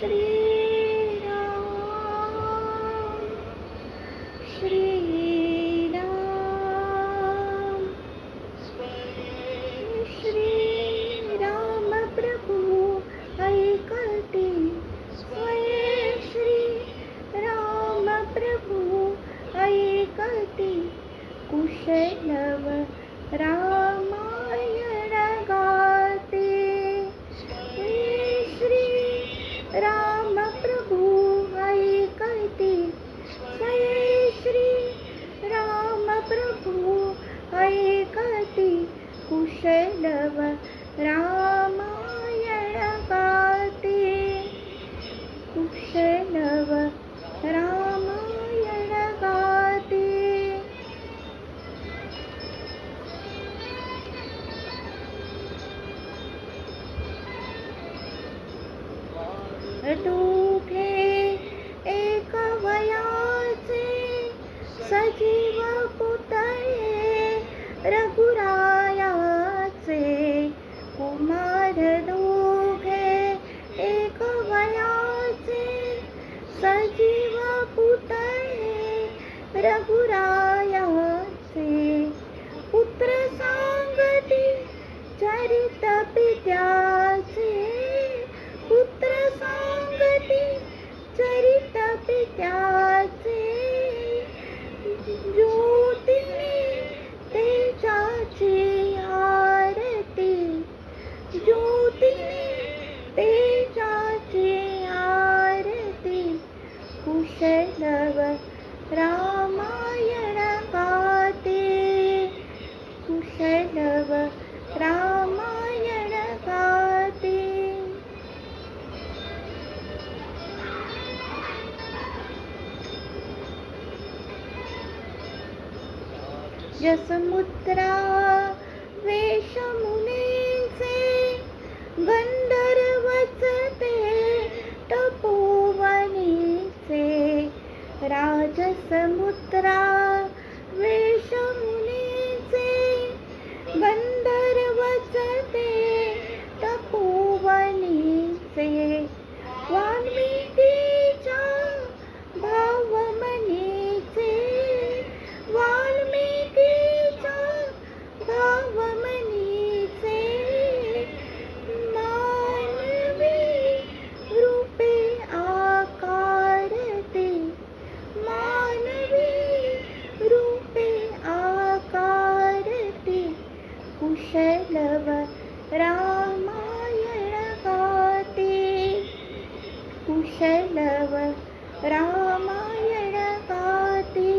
श्रीराम श्रीराम श्रीराम प्रभु ऐकते स्वये श्री राम प्रभु ऐकते कुशलव रामायण गाते श्री राम प्रभु ऐकते स्वये श्री राम प्रभु ऐकते कुशलव रामायण गाते कुशलव रामायण गाते दोघे एक वयाचे सजीव पुतळे रघुरायाचे कुमार दोघे एक वयाचे सजीव पुतळे रघुरायाचे पुत्र सांगती चरित पित्याचे पुत्र सांगती चरित पित्याचे ज्योतीने तेजाची आरती ज्योतीने तेजाची आरती कुशलव रामायण गाते कुशलव रामायण गाते यशमुद्रा वेशमुनीचे गंधर्वचते तपोवनीचे राजसमुद्रा वेशमुनीचे गंधर्वचते तपोवनीचे वाल्मिकीच्या भावमनीचे वाल्मिकीच्या भावमनीचे मानवी रूपे आकारते मानवी रूपे आकारते कुशलव रामायण गाते कुशलव रामायण गाते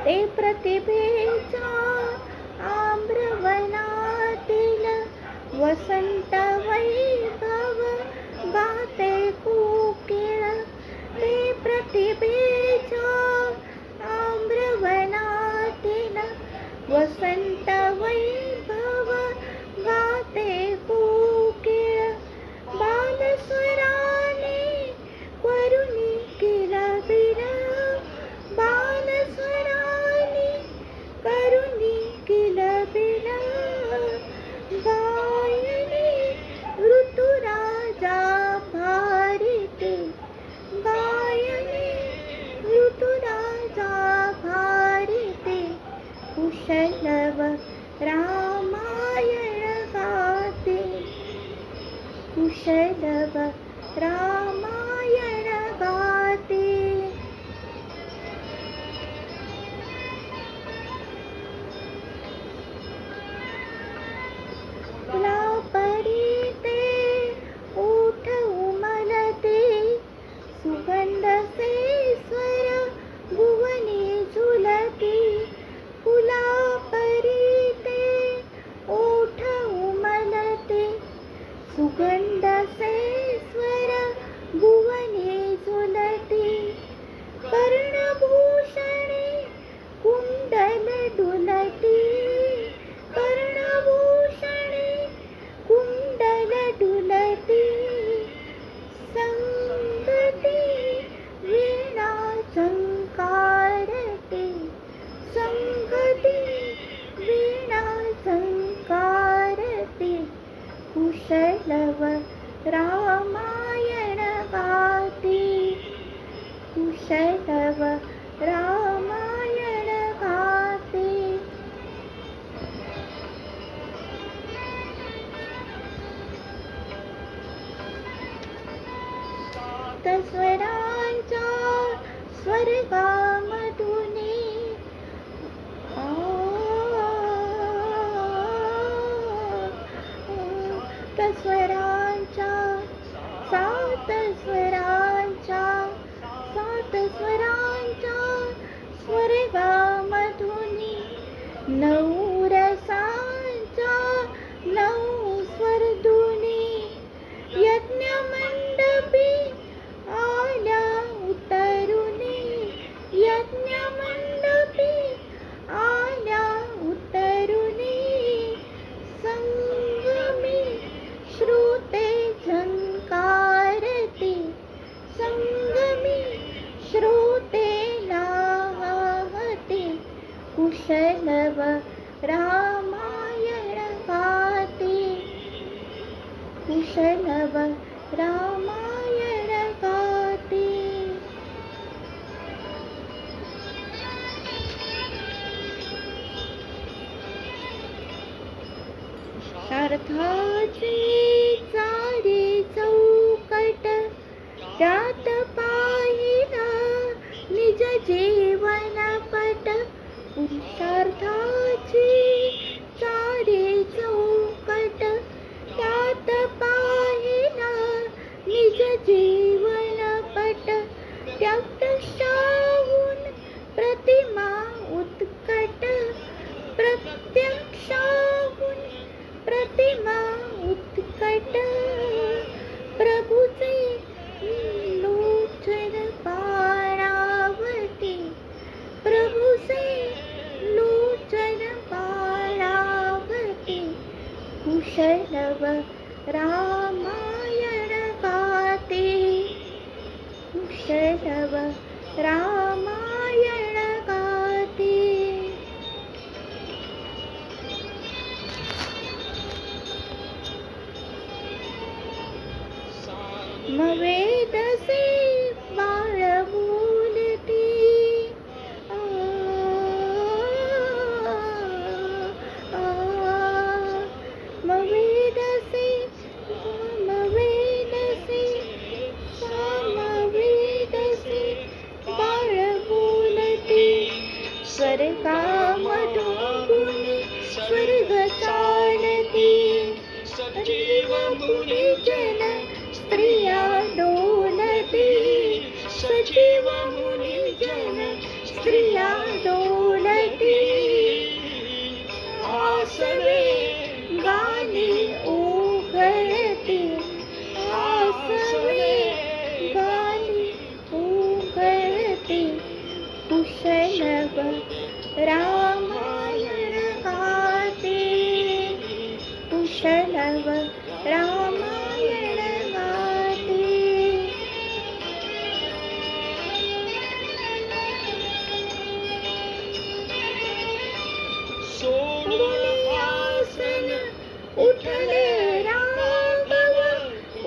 ते प्रतिभेच्या आम्रवनातील वसंत वैभव गाते कोकिळ ते प्रतिभेच्या आम्रवनातील वसंत वैभव गाते कोकिळ बालस्वराने करुणी किलबिल बालस्वराने करुणी किलबिल गायने ऋतुराजा भारिते गायने ऋतुराजा भारिते कुशलव रामायण गाते कुशलव रामायण गाते फुलापरीते ओठ उमलते सुगंध से स्वर भुवनी झुलती फुलापरीते ओठ उमलते सुगंध से स्वर भुवनी झुलती कर्णभूषणे कुंडल डुलती कर्णभूषणे कुंडल डुलती संगती वीणा झंकारते संगती कुशलव रामायण गाते, कुशलव रामायण गाते. सार्थाचे चारे चौकट, त्यात पाहिला निज जीवन पट. पुरुषार्थाचे चारे चौकट, त्यात पाहिला निज जीवन पट. प्रत्यक्षाहून प्रतिमा उत्कट, प्रत्यक्षाहून प्रतिमा उत्कट. प्रभूचे लोचन पाणावती, प्रभूचे लोचन पाणावती. कुशलव रामायण गाते, कुशलव रामायण गाते. वेदसे बाळ बोलती, वेदसे बाळ बोलती. स्वर्गामधून स्वर्ग चालती, सजीव मुनी जन स्त्रिया डोलती, सजीव मुनी जन स्त्रिया डोलती. आसवे गाली उघडती, आसवे गाली उघडती. कुशलव रामायण गाते, कुशलव रामायण गाते. सोडून आसन उठले राघव,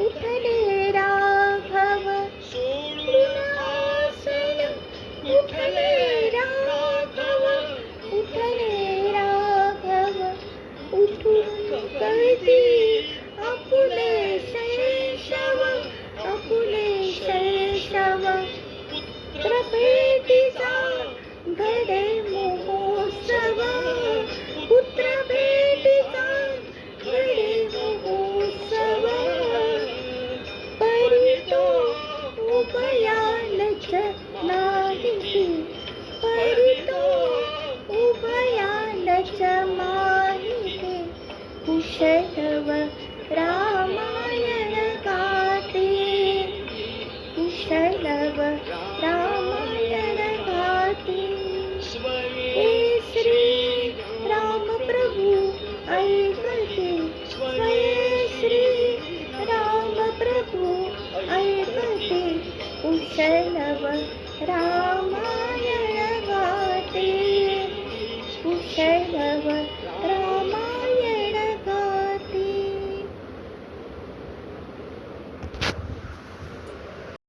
उठले राघव. सोडून आसन उठले राघव, उठले राघव. उठून कळती आपुले शैशव, आपुले शैशव. पुत्रभेटीचा घडे महोत्सव, पुत्रभेटीचा घडे महोत्सव. परितो उभयानच माहिती, परितो उभयानच माहिती. कुशलव रामायण गाते, कुशलव रामायण गाते. हे श्री राम प्रभू ऐकते, स्वये श्री राम प्रभू ऐकते. कुशलव